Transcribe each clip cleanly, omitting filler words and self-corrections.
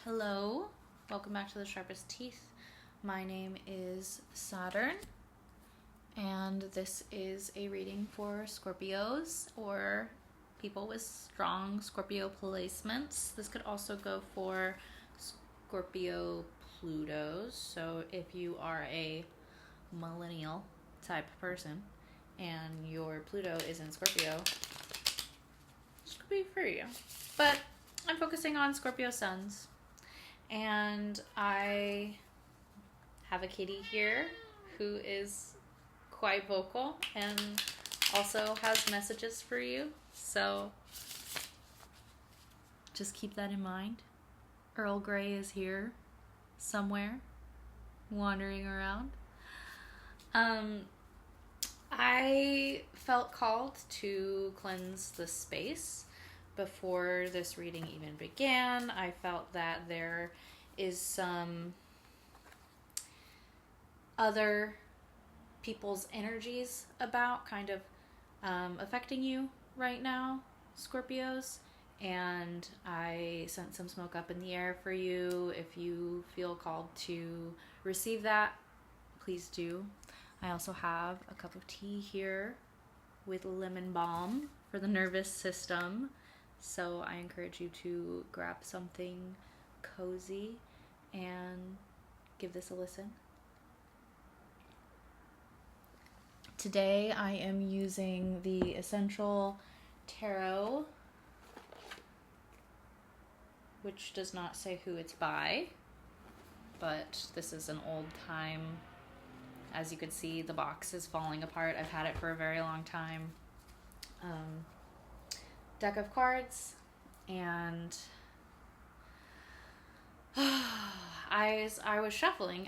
Hello, welcome back to the Sharpest Teeth. My name is Saturn, and this is a reading for Scorpios or people with strong Scorpio placements. This could also go for Scorpio Plutos. So if you are a millennial type person and your Pluto is in Scorpio, this could be for you. But I'm focusing on Scorpio suns. And I have a kitty here who is quite vocal and also has messages for you. So just keep that in mind. Earl Grey is here somewhere, wandering around. I felt called to cleanse the space before this reading even began. I felt that there is some other people's energies about kind of affecting you right now, Scorpios, and I sent some smoke up in the air for you. If you feel called to receive that, please do. I also have a cup of tea here with lemon balm for the nervous system. So I encourage you to grab something cozy and give this a listen. Today I am using the Essential Tarot, which does not say who it's by, but this is an old time. As you can see, the box is falling apart. I've had it for a very long time. Deck of cards, and as I was shuffling,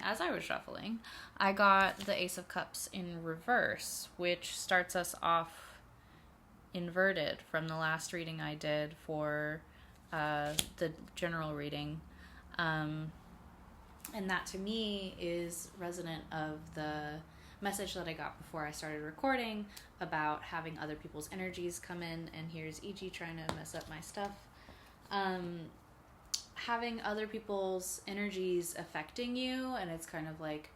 I got the Ace of Cups in reverse, which starts us off inverted from the last reading I did for the general reading. And that to me is resonant of the message that I got before I started recording about having other people's energies come in, and here's E.G. trying to mess up my stuff. Having other people's energies affecting you, and it's kind of like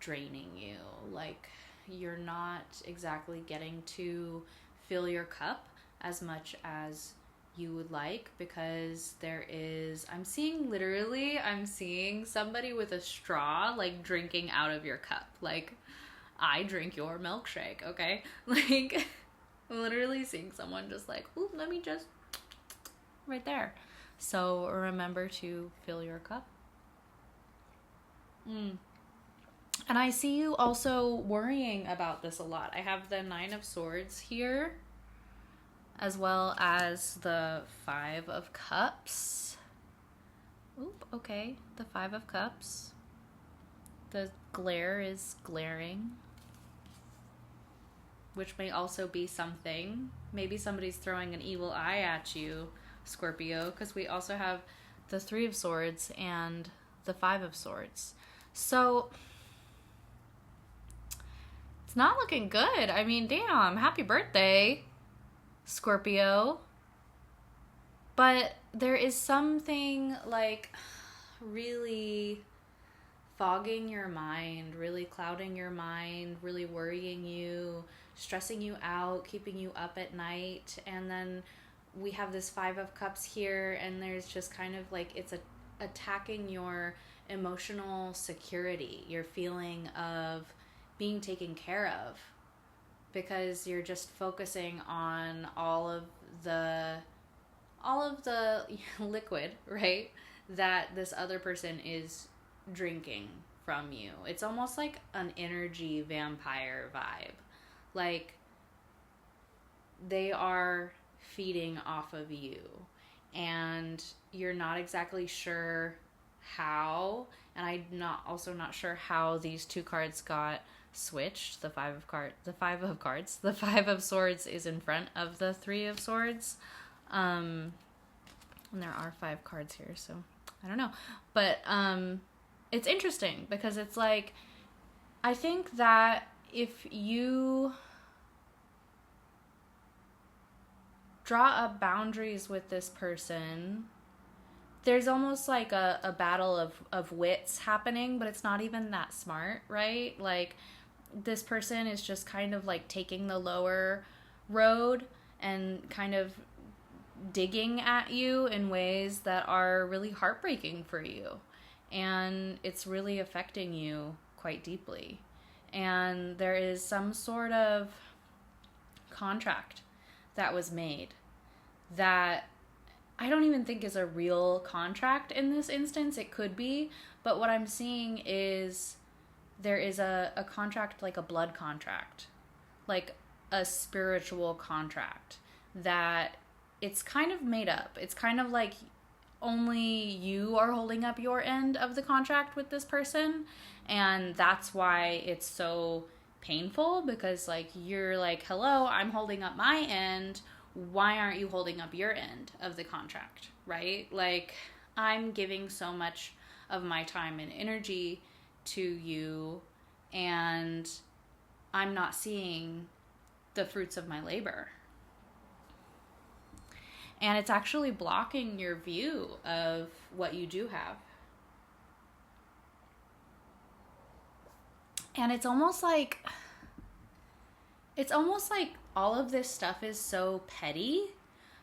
draining you. Like you're not exactly getting to fill your cup as much as you would like, because I'm seeing somebody with a straw like drinking out of your cup. Like, I drink your milkshake, okay? Like, I'm literally seeing someone just like, ooh, let me just right there. So remember to fill your cup. And I see you also worrying about this a lot. I have the Nine of Swords here, as well as the Five of Cups. Oop, okay, the Five of Cups. The glare is glaring, which may also be something. Maybe somebody's throwing an evil eye at you, Scorpio, because we also have the Three of Swords and the Five of Swords. So it's not looking good. I mean, damn, happy birthday, Scorpio. But there is something like really fogging your mind, really clouding your mind, really worrying you, stressing you out, keeping you up at night. And then we have this Five of Cups here, and there's just kind of like it's attacking your emotional security, your feeling of being taken care of, because you're just focusing on all of the liquid, right, that this other person is drinking from you. It's almost like an energy vampire vibe. Like they are feeding off of you, and you're not exactly sure how. And I'm not sure how these two cards got switched. The Five of Swords is in front of the Three of Swords. And there are 5 cards here, so I don't know. But it's interesting because it's like, I think that if you draw up boundaries with this person there's almost like a battle of wits happening, but it's not even that smart, right? Like, this person is just kind of like taking the lower road and kind of digging at you in ways that are really heartbreaking for you. And it's really affecting you quite deeply. And there is some sort of contract that was made that I don't even think is a real contract in this instance. It could be, but what I'm seeing is there is a contract, like a blood contract, like a spiritual contract, that it's kind of made up. It's kind of like only you are holding up your end of the contract with this person, and that's why it's so painful, because like you're like, hello, I'm holding up my end, why aren't you holding up your end of the contract, right? Like, I'm giving so much of my time and energy to you, and I'm not seeing the fruits of my labor. And it's actually blocking your view of what you do have. And it's almost like all of this stuff is so petty,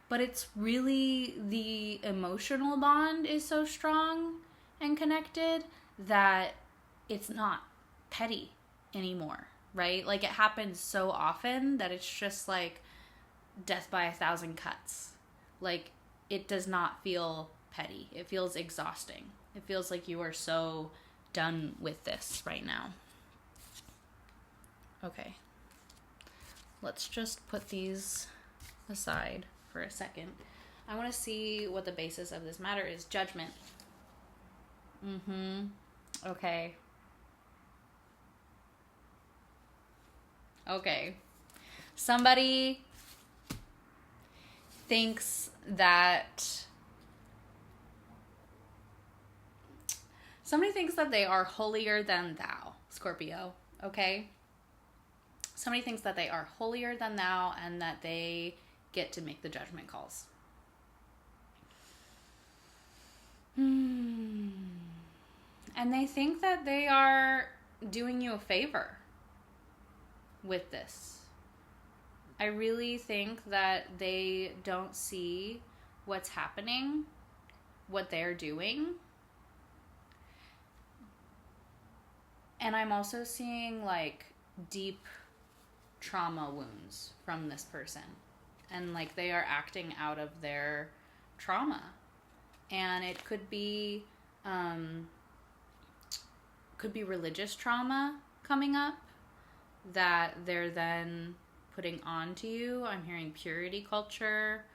but it's really the emotional bond is so strong and connected that it's not petty anymore, right? Like, it happens so often that it's just like death by 1,000 cuts. Like, it does not feel petty. It feels exhausting. It feels like you are so done with this right now. Okay. Let's just put these aside for a second. I want to see what the basis of this matter is. Judgment. Okay. Okay. Somebody thinks that they are holier than thou, Scorpio, okay? Somebody thinks that they are holier than thou and that they get to make the judgment calls. And they think that they are doing you a favor with this. I really think that they don't see what's happening, what they're doing. And I'm also seeing like deep trauma wounds from this person. And like they are acting out of their trauma. And it could be religious trauma coming up that they're then putting onto you. I'm hearing purity culture.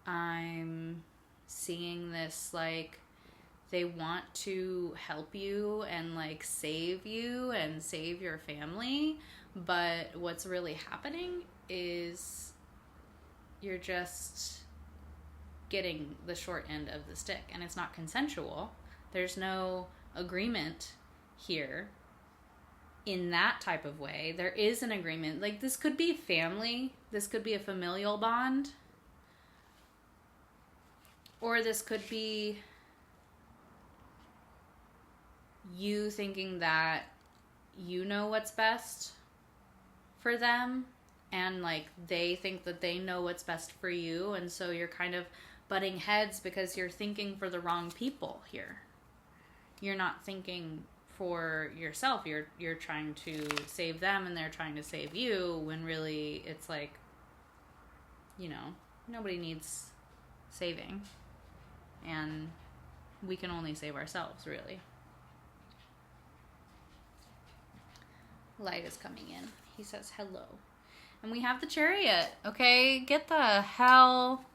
I'm seeing this like they want to help you and like save you and save your family, but what's really happening is you're just getting the short end of the stick, and it's not consensual. There's no agreement here in that type of way. There is an agreement. Like, this could be family. This could be a familial bond. Or this could be you thinking that you know what's best for them, and like they think that they know what's best for you, and so you're kind of butting heads because you're thinking for the wrong people here. You're not thinking for yourself. You're trying to save them and they're trying to save you, when really it's like, you know, nobody needs saving, and we can only save ourselves, really. Light is coming in. He says hello. And we have the Chariot. Okay, get the hell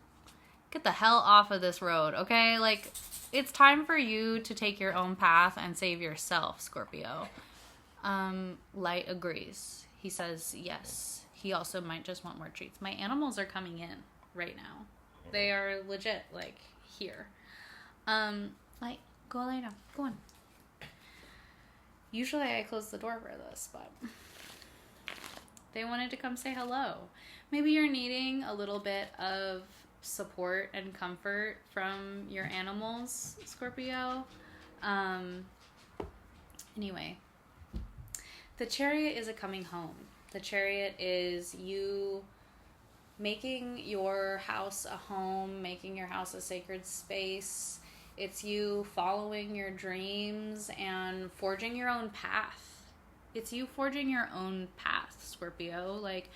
off of this road. Okay, like, it's time for you to take your own path and save yourself, Scorpio. Light agrees. He says yes. He also might just want more treats. My animals are coming in right now. They are legit, like, here. Light, go lay down. Go on. Usually I close the door for this, but they wanted to come say hello. Maybe you're needing a little bit of support and comfort from your animals, Scorpio. Anyway, the Chariot is a coming home. The Chariot is you making your house a home, making your house a sacred space. It's you following your dreams and forging your own path. It's you forging your own path, Scorpio, like,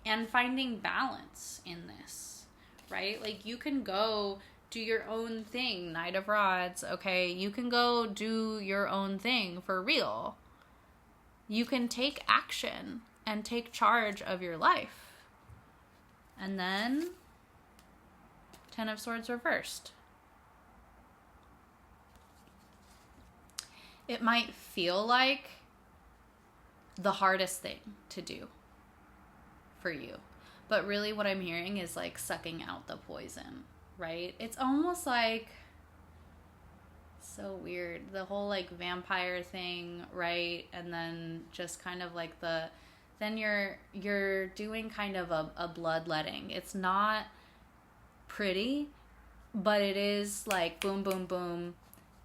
and finding balance in this, right? Like, you can go do your own thing, Knight of Rods, okay? You can go do your own thing for real. You can take action and take charge of your life. And then, Ten of Swords reversed. It might feel like the hardest thing to do for you. But really what I'm hearing is like sucking out the poison, right? It's almost like, so weird, the whole like vampire thing, right? And then just kind of like then you're doing kind of a bloodletting. It's not pretty, but it is like boom, boom, boom,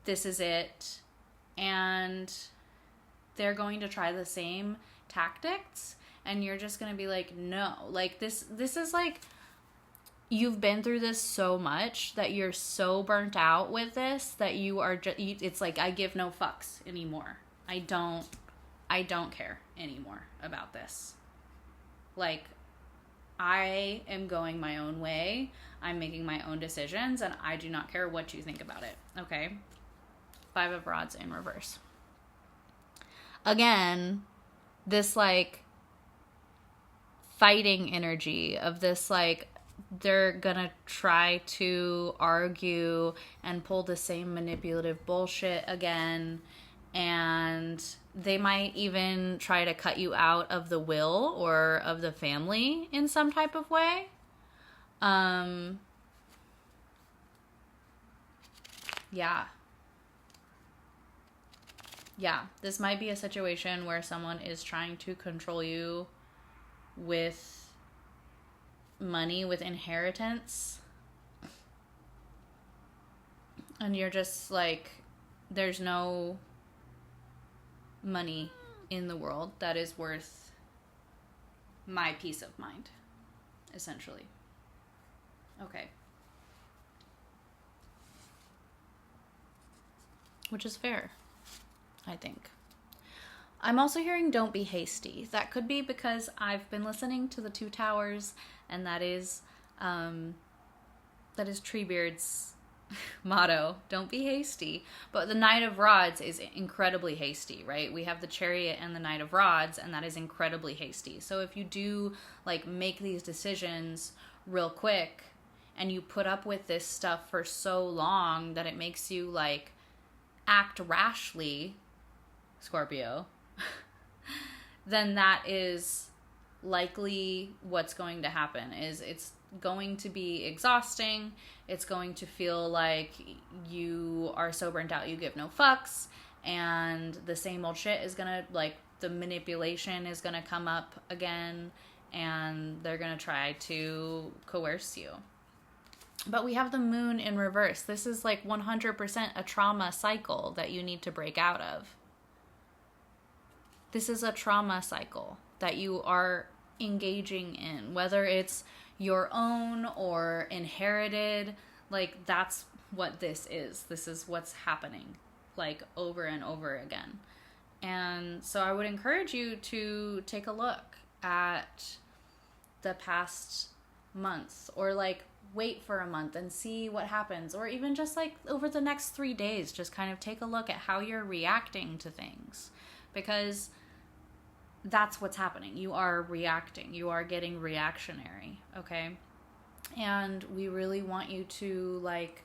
this is it. And they're going to try the same tactics, and you're just going to be like, no. Like, this is like, you've been through this so much that you're so burnt out with this that you are just, it's like, I give no fucks anymore. I don't care anymore about this. Like, I am going my own way. I'm making my own decisions, and I do not care what you think about it. Okay? Five of Rods in reverse. Again, this like fighting energy of this like, they're gonna try to argue and pull the same manipulative bullshit again, and they might even try to cut you out of the will or of the family in some type of way. Yeah, this might be a situation where someone is trying to control you with money, with inheritance. And you're just like, there's no money in the world that is worth my peace of mind, essentially. Okay. Which is fair, I think. I'm also hearing don't be hasty. That could be because I've been listening to the Two Towers, and that is Treebeard's motto, don't be hasty. But the Knight of Rods is incredibly hasty, right? We have the Chariot and the Knight of Rods, and that is incredibly hasty. So if you do like make these decisions real quick and you put up with this stuff for so long that it makes you like act rashly, Scorpio, then that is likely what's going to happen. Is it's going to be exhausting. It's going to feel like you are so burnt out you give no fucks, and the same old shit is gonna, like, the manipulation is gonna come up again, and they're gonna try to coerce you. But we have the Moon in reverse. This is like 100% a trauma cycle that you need to break out of. This is a trauma cycle that you are engaging in, whether it's your own or inherited. Like, that's what this is. This is what's happening, like, over and over again. And so I would encourage you to take a look at the past months, or like wait for a month and see what happens, or even just like over the next 3 days, just kind of take a look at how you're reacting to things, because that's what's happening. You are reacting. You are getting reactionary, okay? And we really want you to, like,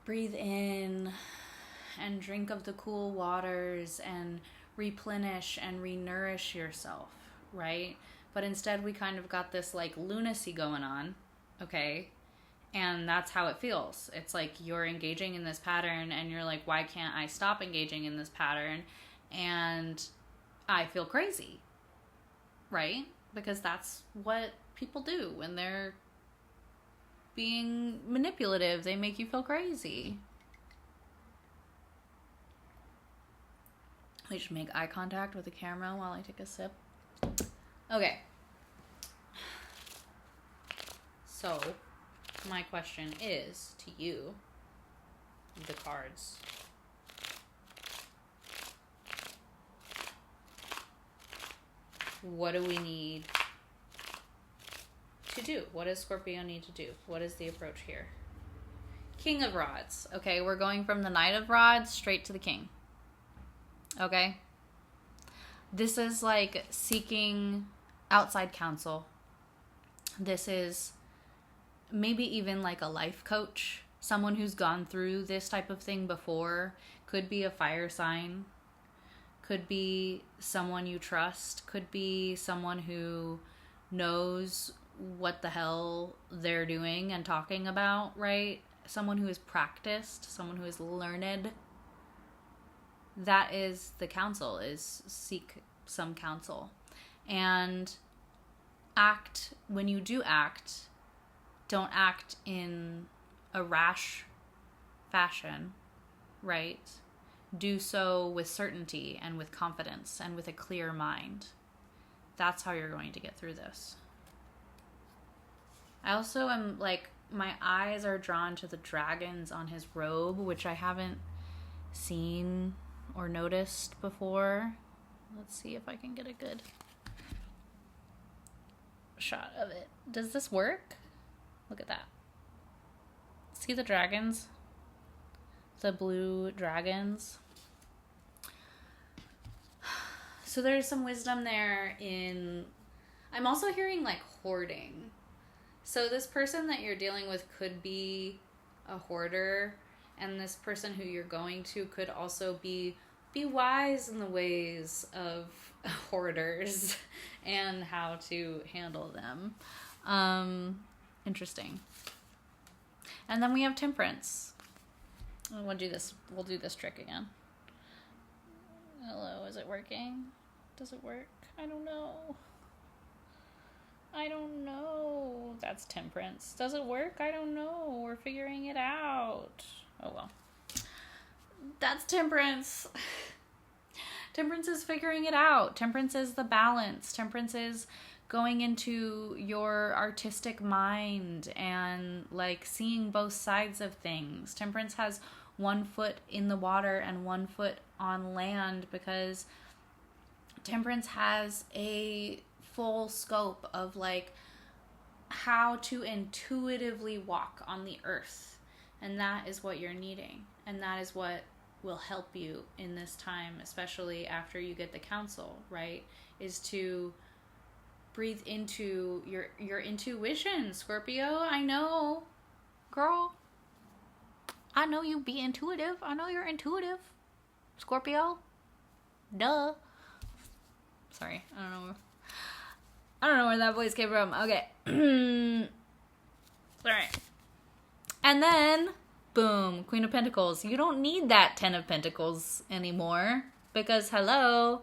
breathe in and drink of the cool waters and replenish and re-nourish yourself, right? But instead we kind of got this, like, lunacy going on, okay? And that's how it feels. It's like you're engaging in this pattern and you're like, why can't I stop engaging in this pattern? And I feel crazy, right? Because that's what people do when they're being manipulative. They make you feel crazy. I just make eye contact with the camera while I take a sip. Okay. So, my question is to you, the cards. What do we need to do? What does Scorpio need to do? What is the approach here? King of Rods. Okay, we're going from the Knight of Rods straight to the King. Okay? This is like seeking outside counsel. This is maybe even like a life coach. Someone who's gone through this type of thing before. Could be a fire sign. Could be someone you trust. Could be someone who knows what the hell they're doing and talking about, right? Someone who is practiced. Someone who is learned. That is the counsel, is seek some counsel. And act, when you do act, don't act in a rash fashion, right? Do so with certainty and with confidence and with a clear mind. That's how you're going to get through this. I also am like, my eyes are drawn to the dragons on his robe, which I haven't seen or noticed before. Let's see if I can get a good shot of it. Does this work? Look at that. See the dragons? The blue dragons. So there's some wisdom there in... I'm also hearing like hoarding. So this person that you're dealing with could be a hoarder, and this person who you're going to could also be wise in the ways of hoarders and how to handle them. Interesting. And then we have Temperance. We'll do this trick again. Hello, is it working? Does it work? I don't know. That's Temperance. Does it work? I don't know. We're figuring it out. Oh well. That's Temperance. Temperance is figuring it out. Temperance is the balance. Temperance is going into your artistic mind and like seeing both sides of things. Temperance has one foot in the water and one foot on land because Temperance has a full scope of like how to intuitively walk on the earth. And that is what you're needing. And that is what will help you in this time, especially after you get the counsel, right? Is to breathe into your intuition, Scorpio. I know. Girl. I know you be intuitive. I know you're intuitive. Scorpio. Duh. Sorry. I don't know where that voice came from. Okay. Alright. And then, boom, Queen of Pentacles. You don't need that 10 of Pentacles anymore. Because, hello,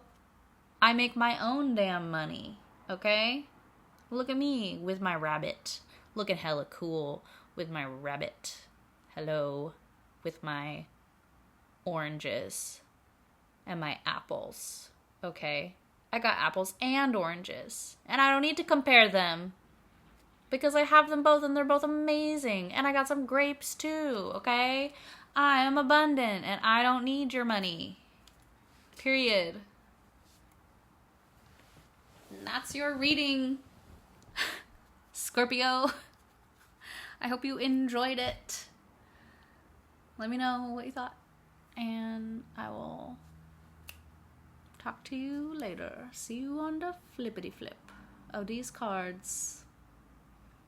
I make my own damn money. Okay? Look at me with my rabbit. Looking hella cool with my rabbit. Hello. With my oranges. And my apples. Okay? I got apples and oranges. And I don't need to compare them. Because I have them both and they're both amazing. And I got some grapes too, okay? I am abundant and I don't need your money. Period. And that's your reading, Scorpio. I hope you enjoyed it. Let me know what you thought. And I will talk to you later. See you on the flippity flip of these cards.